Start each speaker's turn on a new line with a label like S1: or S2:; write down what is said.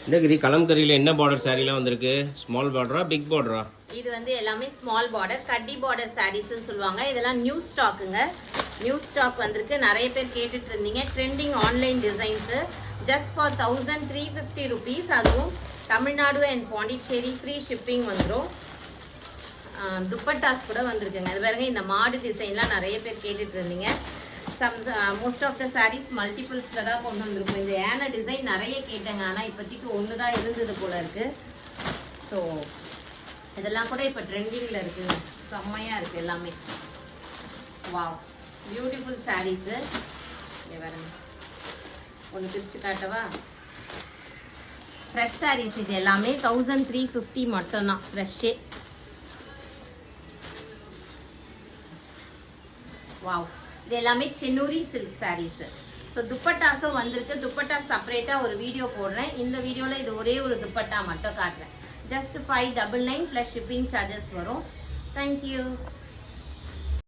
S1: இந்த கிரி கலம்கரியில் என்ன பார்டர் சாரீலாம் வந்திருக்கு? ஸ்மால் பார்டரா பிக் பார்டரா?
S2: இது வந்து எல்லாமே ஸ்மால் பார்டர் கட்டி பார்டர் சாரீஸ்னு சொல்லுவாங்க. இதெல்லாம் நியூ ஸ்டாக்குங்க. நியூ ஸ்டாக் வந்திருக்கு. நிறைய பேர் கேட்டுட்டு இருந்தீங்க. Trending online designs just for 1350 rupees. அதுவும் Tamil Nadu and Pondicherry free shipping வந்துடும். துப்பட்டாஸ் கூட வந்திருக்குங்க. அது பாருங்க, இந்த மாடு டிசைன்லாம் நிறைய பேர் கேட்டுட்டு இருந்தீங்க. மோஸ்ட் ஆஃப் த சாரீஸ் மல்டிபிள்ஸில் தான் கொண்டு வந்திருக்கும். இந்த ஏன டிசைன் நிறைய கேட்டேங்க. ஆனால் இப்போதைக்கு ஒன்று தான் இருந்தது போல இருக்கு. ஸோ இதெல்லாம் கூட இப்போ ட்ரெண்டிங்கில் இருக்குங்க. செம்மையாக இருக்குது எல்லாமே. Wow, beautiful saris. பாருங்க, ஒன்று பிரித்து காட்டவா? ஃப்ரெஷ் சாரீஸ் இது எல்லாமே 1350 மட்டும்தான் ஃப்ரெஷ்ஷே. வாவ், இது எல்லாமே சென்னூரி சில்க் சாரீஸ். ஸோ துப்பட்டாஸும் வந்திருக்கு. துப்பட்டா செப்பரேட்டாக ஒரு வீடியோ போடுறேன். இந்த வீடியோவில் இது ஒரே ஒரு துப்பட்டா மட்டும் காட்டுறேன். ஜஸ்ட் 599 + ஷிப்பிங் சார்ஜஸ் வரும். தேங்க்யூ.